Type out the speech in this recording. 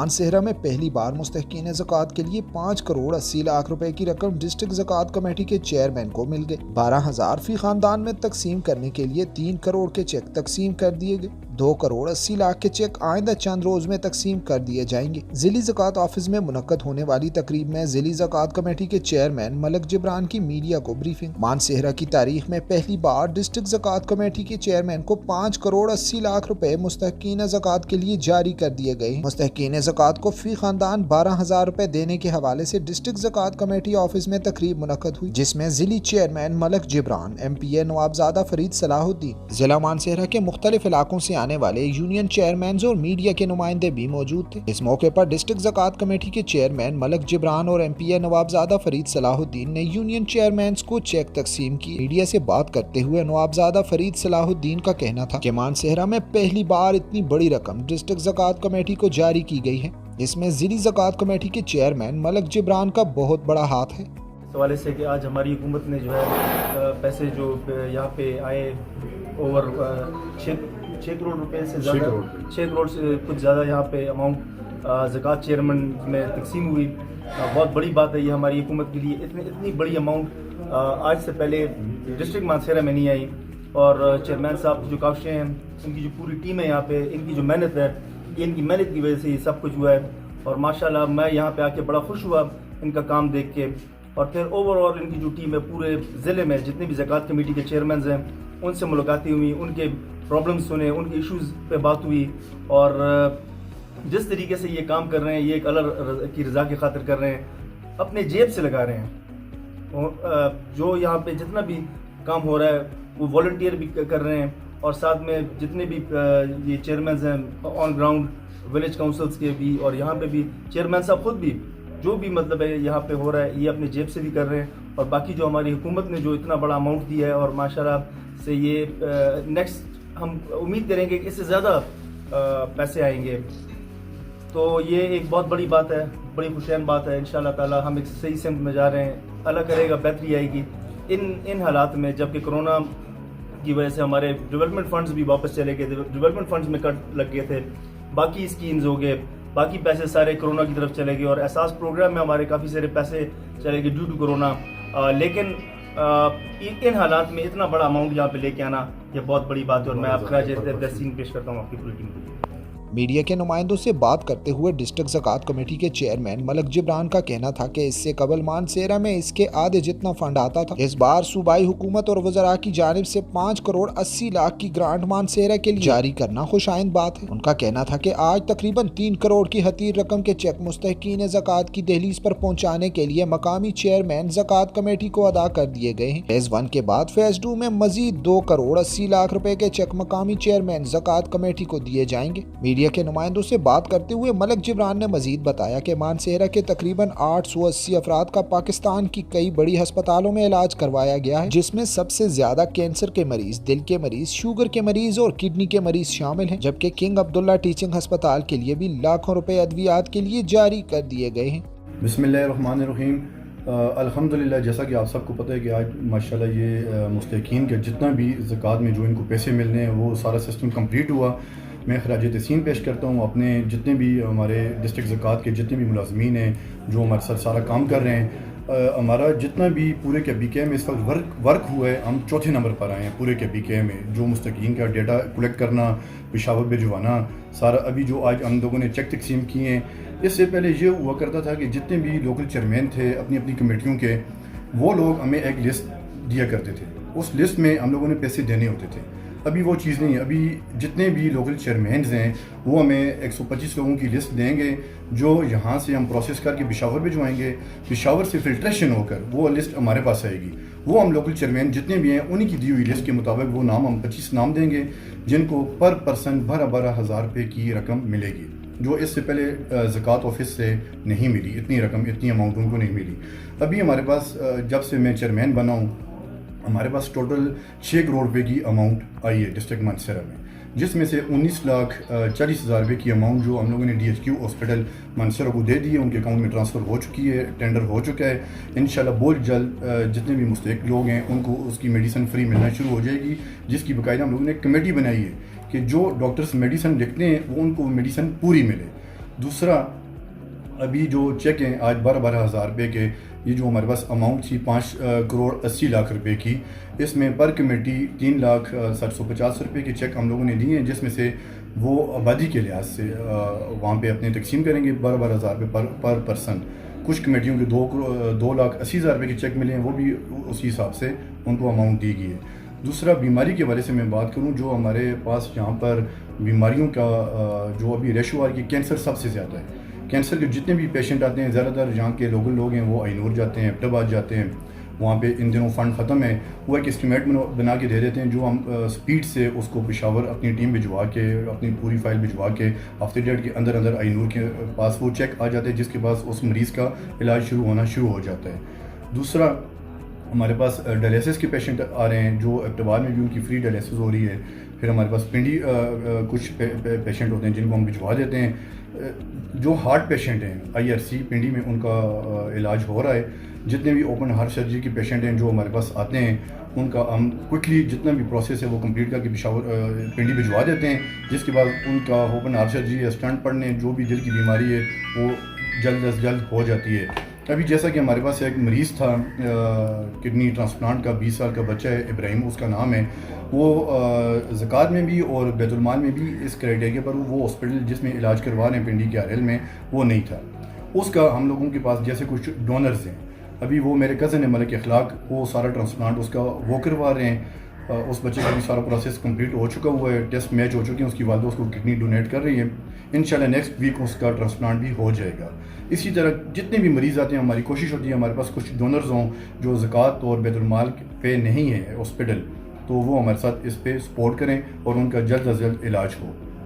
مانسہرہ میں پہلی بار مستحقین زکوٰۃ کے لیے 5 کروڑ 80 لاکھ روپے کی رقم ڈسٹرکٹ زکوٰۃ کمیٹی کے چیئرمین کو مل گئی۔ 12,000 فی خاندان میں تقسیم کرنے کے لیے 3 کروڑ کے چیک تقسیم کر دیے گئے۔ 2 کروڑ 80 لاکھ کے چیک آئندہ چند روز میں تقسیم کر دیے جائیں گے۔ ضلعی زکوٰۃ آفس میں منعقد ہونے والی تقریب میں ضلعی زکوٰۃ کمیٹی کے چیئرمین ملک جبران کی میڈیا کو بریفنگ۔ مانسہرہ کی تاریخ میں پہلی بار ڈسٹرکٹ زکوٰۃ کمیٹی کے چیئرمین کو 5 کروڑ 80 لاکھ روپے مستحقین زکوٰۃ کے لیے جاری کر دیے گئے ہیں۔ مستحقین زکوٰۃ کو فی خاندان 12,000 روپے دینے کے حوالے سے ڈسٹرکٹ زکوٰۃ کمیٹی آفس میں تقریب منعقد ہوئی، جس میں ضلعی چیئرمین ملک جبران، MPA نوابزادہ فرید صلاح الدین، ضلع مانسہرہ کے مختلف علاقوں سے آنے والے یونین چیئرمینز اور میڈیا کے نمائندے بھی موجود تھے۔ اس موقع پر ڈسٹرکٹ زکوٰۃ کمیٹی کے چیئرمین ملک جبران اور MPA نوابزادہ فرید صلاح الدین نے یونین چیئرمینز کو چیک تقسیم کی۔ میڈیا سے بات کرتے ہوئے نوابزادہ فرید صلاح الدین کا کہنا تھا کہ مانسہرہ میں پہلی بار اتنی بڑی رقم ڈسٹرکٹ زکوٰۃ کمیٹی کو جاری کی گئی ہے، اس میں ضلعی زکوٰۃ کمیٹی کے چیئرمین ملک جبران کا بہت بڑا ہاتھ ہے۔ اس حوالے سے کہ آج ہماری حکومت نے جو ہے پیسے جو یہاں پہ آئے اوور 6 کروڑ روپے سے زیادہ، 6 کروڑ سے کچھ زیادہ یہاں پہ اماؤنٹ زکوٰۃ چیئرمین میں تقسیم ہوئی۔ بہت بڑی بات ہے یہ ہماری حکومت کے لیے۔ اتنی بڑی اماؤنٹ آج سے پہلے ڈسٹرکٹ مانسہرہ میں نہیں آئی، اور چیئرمین صاحب کی جو کاوشیں ہیں، ان کی جو پوری ٹیم ہے یہاں پہ، ان کی جو محنت ہے، ان کی محنت کی وجہ سے یہ سب کچھ ہوا ہے۔ اور ماشاءاللہ میں یہاں پہ آ کے بڑا خوش ہوا ان کا کام دیکھ کے۔ اور پھر اوور آل ان کی جو ٹیم ہے پورے ضلع میں جتنے بھی زکوٰۃ کمیٹی کے چیئرمینز ہیں، ان سے ملاقاتیں ہوئی، ان کے پرابلمز سنے، ان کے ایشوز پہ بات ہوئی، اور جس طریقے سے یہ کام کر رہے ہیں، یہ ایک اللہ کی رضا کی خاطر کر رہے ہیں، اپنے جیب سے لگا رہے ہیں۔ جو یہاں پہ جتنا بھی کام ہو رہا ہے وہ والنٹیئر بھی کر رہے ہیں، اور ساتھ میں جتنے بھی یہ چیئرمینز ہیں آن گراؤنڈ ولیج کاؤنسلز کے بھی، اور یہاں پہ بھی چیئرمین صاحب خود بھی جو بھی مطلب ہے یہاں پہ ہو رہا ہے یہ اپنے جیب سے بھی کر رہے ہیں۔ اور باقی جو ہماری حکومت نے جو اتنا بڑا اماؤنٹ دیا ہے، اور ماشاءاللہ سے یہ نیکسٹ ہم امید کریں گے کہ اس سے زیادہ پیسے آئیں گے، تو یہ ایک بہت بڑی بات ہے، بڑی خوشیان بات ہے۔ انشاءاللہ تعالی ہم ایک صحیح سمت میں جا رہے ہیں، اللہ کرے گا بہتری آئے گی۔ ان حالات میں جب کہ کرونا کی وجہ سے ہمارے ڈیولپمنٹ فنڈز بھی واپس چلے گئے تھے، ڈیولپمنٹ فنڈز میں کٹ لگ گئے تھے، باقی اسکیمز ہو گئے، باقی پیسے سارے کرونا کی طرف چلے گئے، اور احساس پروگرام میں ہمارے کافی سارے پیسے چلے گئے ڈیو ٹو کرونا۔ لیکن ان حالات میں اتنا بڑا اماؤنٹ یہاں پہ لے کے آنا یہ بہت بڑی بات ہے، اور میں آپ خراج تحسین پیش کرتا ہوں آپ کی پوری ٹیم کو۔ میڈیا کے نمائندوں سے بات کرتے ہوئے ڈسٹرکٹ زکوٰۃ کمیٹی کے چیئرمین ملک جبران کا کہنا تھا کہ اس سے قبل مانسہرہ میں اس کے آدھے جتنا فنڈ آتا تھا۔ اس بار صوبائی حکومت اور وزراء کی جانب سے 5 کروڑ 80 لاکھ کی گرانٹ مانسہرہ کے لیے جاری کرنا خوشائند بات ہے۔ ان کا کہنا تھا کہ آج تقریباً 3 کروڑ کی حتیر رقم کے چیک مستحقین زکوٰۃ کی دہلیز پر پہنچانے کے لیے مقامی چیئرمین زکوٰۃ کمیٹی کو ادا کر دیے گئے ہیں۔ فیز 1 کے بعد فیز 2 میں مزید 2 کروڑ 80 لاکھ روپے کے چیک مقامی چیئرمین زکوٰۃ کمیٹی کو دیے جائیں گے۔ میڈیا کے نمائندوں سے بات کرتے ہوئے ملک جبران نے مزید بتایا کہ مانسہرہ کے تقریباً 880 افراد کا پاکستان کی کئی بڑی ہسپتالوں میں علاج کروایا گیا ہے، جس میں سب سے زیادہ کینسر کے مریض، دل کے مریض، شوگر کے مریض اور کڈنی کے مریض شامل ہیں، جبکہ کنگ عبداللہ ٹیچنگ ہسپتال کے لیے بھی لاکھوں روپے ادویات کے لیے جاری کر دیے گئے ہیں۔ بسم اللہ الرحمن الرحیم۔ الحمدللہ، جیسا کہ آپ سب کو پتہ ہے کہ آج ماشاءاللہ یہ مستحقین کے جتنا بھی زکوٰۃ میں جو ان کو پیسے ملنے ہیں وہ سارا سسٹم کمپلیٹ ہوا۔ میں خراج تحسین پیش کرتا ہوں اپنے جتنے بھی ہمارے ڈسٹرکٹ زکوٰۃ کے جتنے بھی ملازمین ہیں جو ہمارے ساتھ سارا کام کر رہے ہیں۔ ہمارا جتنا بھی پورے کے BK میں اس وقت ورک ہوا ہے، ہم چوتھے نمبر پر آئے ہیں پورے کے BK میں، جو مستحقین کا ڈیٹا کلیکٹ کرنا، پشاور بھجوانا، سارا ابھی جو آج ہم لوگوں نے چیک تقسیم کیے ہیں۔ اس سے پہلے یہ ہوا کرتا تھا کہ جتنے بھی لوکل چیئرمین تھے اپنی اپنی کمیٹیوں کے، وہ لوگ ہمیں ایک لسٹ دیا کرتے تھے، اس لسٹ میں ہم لوگوں نے پیسے دینے ہوتے تھے۔ ابھی وہ چیز نہیں ہے، ابھی جتنے بھی لوکل چیئرمینز ہیں وہ ہمیں 125 لوگوں کی لسٹ دیں گے، جو یہاں سے ہم پروسیس کر کے پشاور بھجوائیں گے، پشاور سے فلٹریشن ہو کر وہ لسٹ ہمارے پاس آئے گی۔ وہ ہم لوکل چیئرمین جتنے بھی ہیں انہی کی دی ہوئی لسٹ کے مطابق وہ نام، ہم 25 نام دیں گے جن کو پر پرسن 12,000 روپے کی رقم ملے گی، جو اس سے پہلے زکوٰۃ آفس سے نہیں ملی، اتنی رقم، اتنی اماؤنٹ ان کو نہیں ملی۔ ابھی ہمارے پاس جب سے میں چیئرمین بنا ہوں ہمارے پاس ٹوٹل 6 کروڑ روپے کی اماؤنٹ آئی ہے ڈسٹرکٹ مانسہرہ میں، جس میں سے 19,40,000 روپے کی اماؤنٹ جو ہم لوگوں نے DHQ ہاسپٹل مانسہرہ کو دے دی ہے، ان کے اکاؤنٹ میں ٹرانسفر ہو چکی ہے، ٹینڈر ہو چکا ہے۔ انشاءاللہ بہت جلد جتنے بھی مستحق لوگ ہیں ان کو اس کی میڈیسن فری ملنا شروع ہو جائے گی، جس کی باقاعدہ ہم لوگوں نے ایک کمیٹی بنائی ہے کہ جو ڈاکٹرز میڈیسن لکھتے ہیں وہ ان کو میڈیسن پوری ملے۔ دوسرا ابھی جو چیک ہیں آج 12,000 روپے کے، یہ جو ہمارے پاس اماؤنٹ تھی 5,80,00,000 روپے کی، اس میں پر کمیٹی 3,60,50 روپے کے چیک ہم لوگوں نے دیے ہیں، جس میں سے وہ آبادی کے لحاظ سے وہاں پہ اپنے تقسیم کریں گے 12,000 روپے پر پرسن۔ کچھ کمیٹیوں کے 2,80,000 روپے کے چیک ملے ہیں، وہ بھی اسی حساب سے ان کو اماؤنٹ دی گئی ہے۔ دوسرا بیماری کے حوالے سے میں بات کروں، جو ہمارے پاس یہاں پر بیماریوں کا جو ابھی ریشو آ رہی ہے، کینسر سب سے زیادہ ہے۔ کینسر کے جتنے بھی پیشنٹ آتے ہیں، زیادہ تر یہاں کے لوگ ہیں وہ آئی نور جاتے ہیں، ایبٹ آباد جاتے ہیں، وہاں پہ ان دنوں فنڈ ختم ہے، وہ ایک اسٹیمیٹ بنا کے دے دیتے ہیں، جو ہم سپیڈ سے اس کو پشاور اپنی ٹیم بھجوا کے، اپنی پوری فائل بھجوا کے ہفتے ڈیڑھ کے اندر آئی نور کے پاس وہ چیک آ جاتے ہیں، جس کے پاس اس مریض کا علاج شروع ہو جاتا ہے۔ دوسرا ہمارے پاس ڈائلیسس کے پیشنٹ آ رہے ہیں، جو ایبٹ آباد میں بھی ان کی فری ڈائلیسس ہو رہی ہے۔ پھر ہمارے پاس پنڈی کچھ پیشنٹ ہوتے ہیں جن کو ہم بھجوا دیتے ہیں۔ جو ہارٹ پیشنٹ ہیں IRC پنڈی میں ان کا علاج ہو رہا ہے۔ جتنے بھی اوپن ہارٹ سرجری کے پیشنٹ ہیں جو ہمارے پاس آتے ہیں، ان کا ہم کوئکلی جتنا بھی پروسیس ہے وہ کمپلیٹ کر کے پنڈی بھجوا دیتے ہیں، جس کے بعد ان کا اوپن ہارٹ سرجری یا اسٹنٹ پڑنے جو بھی دل کی بیماری ہے وہ جلد از جلد ہو جاتی ہے۔ ابھی جیسا کہ ہمارے پاس ایک مریض تھا کڈنی ٹرانسپلانٹ کا، 20 سال کا بچہ ہے، ابراہیم اس کا نام ہے، وہ زکوٰۃ میں بھی اور بیت المال میں بھی اس کرائٹیریا پر وہ ہاسپٹل جس میں علاج کروا رہے ہیں پنڈی کے RL میں وہ نہیں تھا۔ اس کا ہم لوگوں کے پاس جیسے کچھ ڈونرز ہیں، ابھی وہ میرے کزن ہے ملک اخلاق، وہ سارا ٹرانسپلانٹ اس کا وہ کروا رہے ہیں۔ اس بچے کا بھی سارا پروسیس کمپلیٹ ہو چکا ہوا ہے، ٹیسٹ میچ ہو چکے ہیں، اس کی والدہ اس کو کڈنی ڈونیٹ کر رہی ہے، انشاءاللہ نیکسٹ ویک اس کا ٹرانسپلانٹ بھی ہو جائے گا۔ اسی طرح جتنے بھی مریض آتے ہیں، ہماری کوشش ہوتی ہے ہمارے پاس کچھ ڈونرز ہوں جو زکوٰۃ اور بیت المال پہ نہیں ہے ہاسپٹل، تو وہ ہمارے ساتھ اس پہ سپورٹ کریں اور ان کا جلد از جلد علاج ہو۔